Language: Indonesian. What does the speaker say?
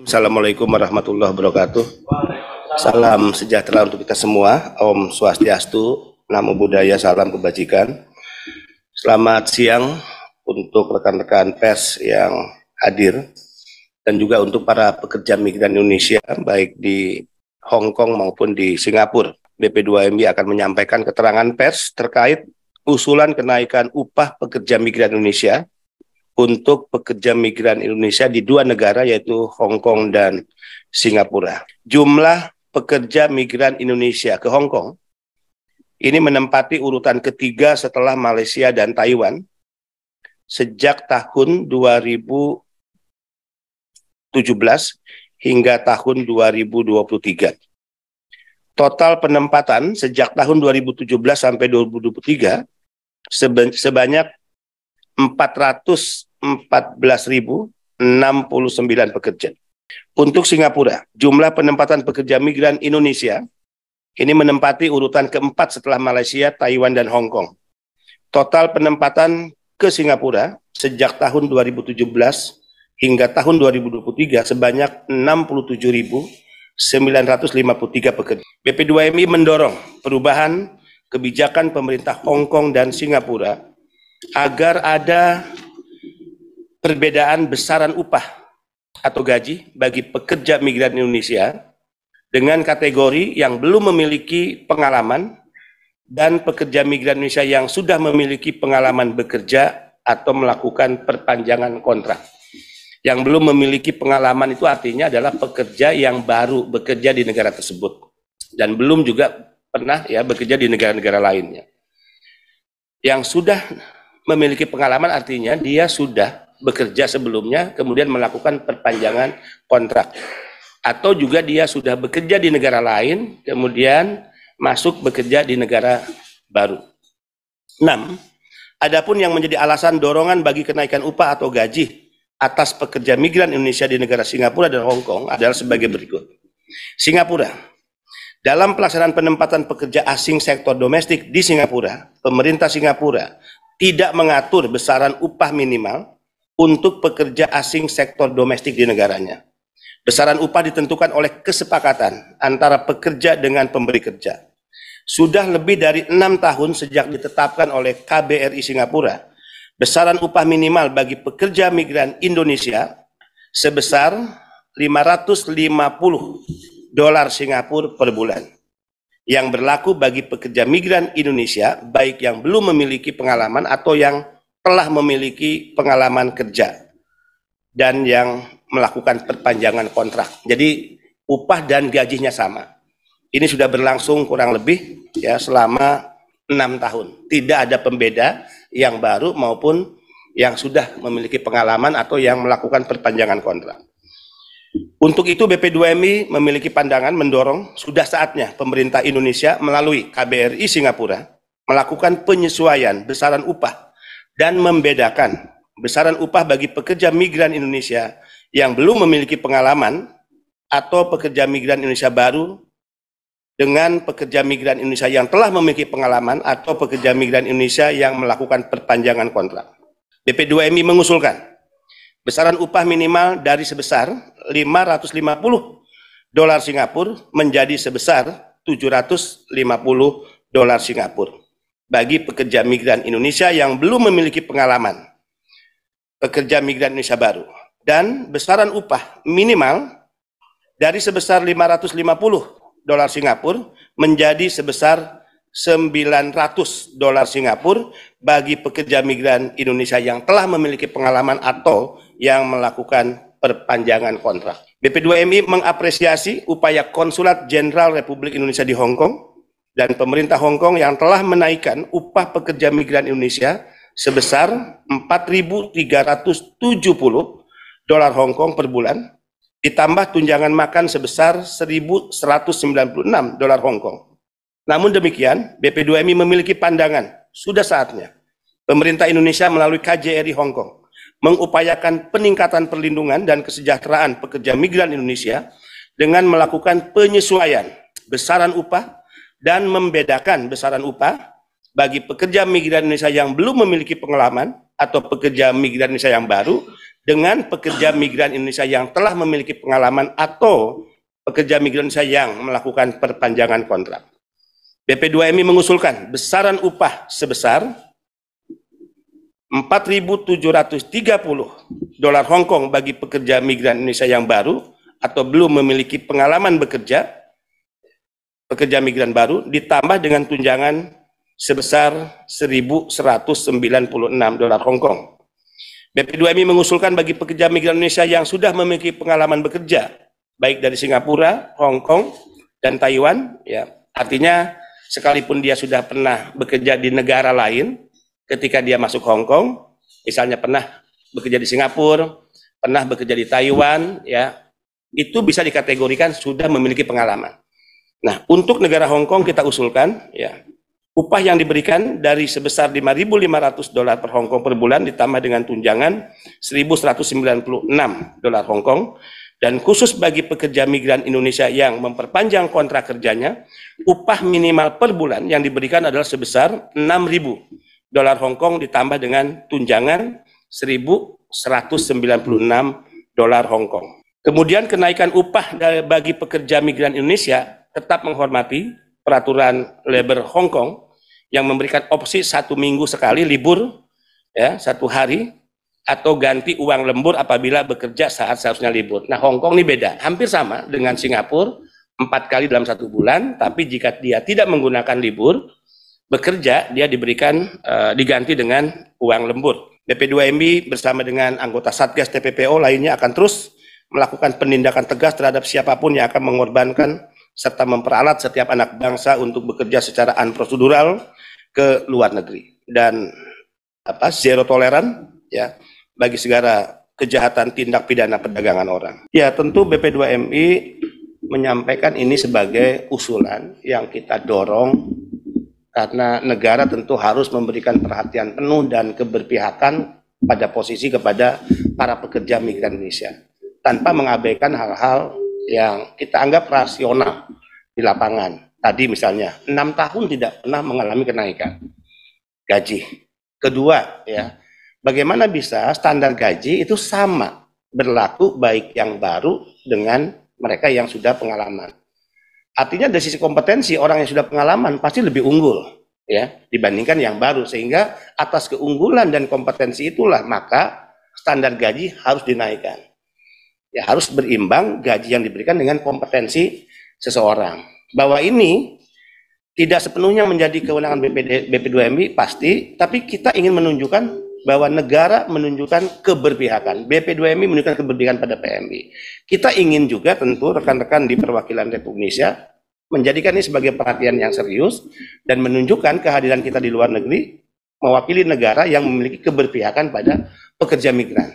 Assalamualaikum warahmatullahi wabarakatuh. Salam sejahtera untuk kita semua. Om Swastiastu, Namo Buddhaya, salam kebajikan. Selamat siang untuk rekan-rekan pers yang hadir dan juga untuk para pekerja migran Indonesia baik di Hong Kong maupun di Singapura. BP2MI akan menyampaikan keterangan pers terkait usulan kenaikan upah pekerja migran Indonesia untuk pekerja migran Indonesia di dua negara yaitu Hong Kong dan Singapura. Jumlah pekerja migran Indonesia ke Hong Kong ini menempati urutan ketiga setelah Malaysia dan Taiwan sejak tahun 2017 hingga tahun 2023. Total penempatan sejak tahun 2017 sampai 2023 sebanyak 414.069 pekerja. Untuk Singapura, jumlah penempatan pekerja migran Indonesia ini menempati urutan keempat setelah Malaysia, Taiwan, dan Hong Kong. Total penempatan ke Singapura sejak tahun 2017 hingga tahun 2023 sebanyak 67.953 pekerja. BP2MI mendorong perubahan kebijakan pemerintah Hong Kong dan Singapura agar ada perbedaan besaran upah atau gaji bagi pekerja migran Indonesia dengan kategori yang belum memiliki pengalaman dan pekerja migran Indonesia yang sudah memiliki pengalaman bekerja atau melakukan perpanjangan kontrak. Yang belum memiliki pengalaman itu artinya adalah pekerja yang baru bekerja di negara tersebut dan belum juga pernah bekerja di negara-negara lainnya. Yang sudah memiliki pengalaman artinya dia sudah bekerja sebelumnya kemudian melakukan perpanjangan kontrak, atau juga dia sudah bekerja di negara lain kemudian masuk bekerja di negara baru. 6. Adapun yang menjadi alasan dorongan bagi kenaikan upah atau gaji atas pekerja migran Indonesia di negara Singapura dan Hong Kong adalah sebagai berikut. Singapura, dalam pelaksanaan penempatan pekerja asing sektor domestik di Singapura, pemerintah Singapura tidak mengatur besaran upah minimal untuk pekerja asing sektor domestik di negaranya. Besaran upah ditentukan oleh kesepakatan antara pekerja dengan pemberi kerja. Sudah lebih dari 6 tahun sejak ditetapkan oleh KBRI Singapura, besaran upah minimal bagi pekerja migran Indonesia sebesar 550 dolar Singapura per bulan, yang berlaku bagi pekerja migran Indonesia baik yang belum memiliki pengalaman atau yang telah memiliki pengalaman kerja dan yang melakukan perpanjangan kontrak. Jadi upah dan gajinya sama. Ini sudah berlangsung kurang lebih selama 6 tahun. Tidak ada pembeda yang baru maupun yang sudah memiliki pengalaman atau yang melakukan perpanjangan kontrak. Untuk itu BP2MI memiliki pandangan mendorong sudah saatnya pemerintah Indonesia melalui KBRI Singapura melakukan penyesuaian besaran upah dan membedakan besaran upah bagi pekerja migran Indonesia yang belum memiliki pengalaman atau pekerja migran Indonesia baru dengan pekerja migran Indonesia yang telah memiliki pengalaman atau pekerja migran Indonesia yang melakukan perpanjangan kontrak. BP2MI mengusulkan besaran upah minimal dari sebesar 550 dolar Singapura menjadi sebesar 750 dolar Singapura bagi pekerja migran Indonesia yang belum memiliki pengalaman pekerja migran Indonesia baru, dan besaran upah minimal dari sebesar 550 dolar Singapura menjadi sebesar 900 dolar Singapura bagi pekerja migran Indonesia yang telah memiliki pengalaman atau yang melakukan perpanjangan kontrak. BP2MI mengapresiasi upaya Konsulat Jenderal Republik Indonesia di Hong Kong dan pemerintah Hong Kong yang telah menaikkan upah pekerja migran Indonesia sebesar 4.370 dolar Hong Kong per bulan, ditambah tunjangan makan sebesar 1.196 dolar Hong Kong. Namun demikian, BP2MI memiliki pandangan sudah saatnya pemerintah Indonesia melalui KJRI Hong Kong mengupayakan peningkatan perlindungan dan kesejahteraan pekerja migran Indonesia dengan melakukan penyesuaian besaran upah dan membedakan besaran upah bagi pekerja migran Indonesia yang belum memiliki pengalaman atau pekerja migran Indonesia yang baru dengan pekerja migran Indonesia yang telah memiliki pengalaman atau pekerja migran Indonesia yang melakukan perpanjangan kontrak. BP2MI mengusulkan besaran upah sebesar $4.730 Hong Kong bagi pekerja migran Indonesia yang baru atau belum memiliki pengalaman bekerja, pekerja migran baru, ditambah dengan tunjangan sebesar $1.196 Hong Kong. BP2MI mengusulkan bagi pekerja migran Indonesia yang sudah memiliki pengalaman bekerja, baik dari Singapura, Hong Kong, dan Taiwan, ya, artinya sekalipun dia sudah pernah bekerja di negara lain, ketika dia masuk Hong Kong, misalnya pernah bekerja di Singapura, pernah bekerja di Taiwan, ya, itu bisa dikategorikan sudah memiliki pengalaman. Nah, untuk negara Hong Kong kita usulkan, ya, upah yang diberikan dari sebesar $5.500 per Hong Kong per bulan ditambah dengan tunjangan $1.196 Hong Kong. Dan khusus bagi pekerja migran Indonesia yang memperpanjang kontrak kerjanya, upah minimal per bulan yang diberikan adalah sebesar $6.000 Hong Kong ditambah dengan tunjangan $1.196 Hong Kong. Kemudian kenaikan upah bagi pekerja migran Indonesia tetap menghormati peraturan labor Hong Kong yang memberikan opsi 1 minggu sekali libur, ya, 1 hari, atau ganti uang lembur apabila bekerja saat seharusnya libur. Nah, Hong Kong ini beda, hampir sama dengan Singapura, 4 kali dalam 1 bulan, tapi jika dia tidak menggunakan libur, bekerja, dia diberikan diganti dengan uang lembur. BP2MI bersama dengan anggota Satgas TPPO lainnya akan terus melakukan penindakan tegas terhadap siapapun yang akan mengorbankan serta memperalat setiap anak bangsa untuk bekerja secara unprosedural ke luar negeri. Dan zero toleran, ya, bagi segala kejahatan tindak pidana perdagangan orang. Ya, tentu BP2MI menyampaikan ini sebagai usulan yang kita dorong karena negara tentu harus memberikan perhatian penuh dan keberpihakan pada posisi kepada para pekerja migran Indonesia tanpa mengabaikan hal-hal yang kita anggap rasional di lapangan. Tadi misalnya 6 tahun tidak pernah mengalami kenaikan gaji. Kedua, ya, bagaimana bisa standar gaji itu sama berlaku baik yang baru dengan mereka yang sudah pengalaman. Artinya dari sisi kompetensi orang yang sudah pengalaman pasti lebih unggul, ya, dibandingkan yang baru, sehingga atas keunggulan dan kompetensi itulah maka standar gaji harus dinaikkan. Ya, harus berimbang gaji yang diberikan dengan kompetensi seseorang. Bahwa ini tidak sepenuhnya menjadi kewenangan BP2MI pasti, tapi kita ingin menunjukkan bahwa negara menunjukkan keberpihakan. BP2MI menunjukkan keberpihakan pada PMI. Kita ingin juga tentu rekan-rekan di perwakilan Republik Indonesia menjadikan ini sebagai perhatian yang serius dan menunjukkan kehadiran kita di luar negeri mewakili negara yang memiliki keberpihakan pada pekerja migran.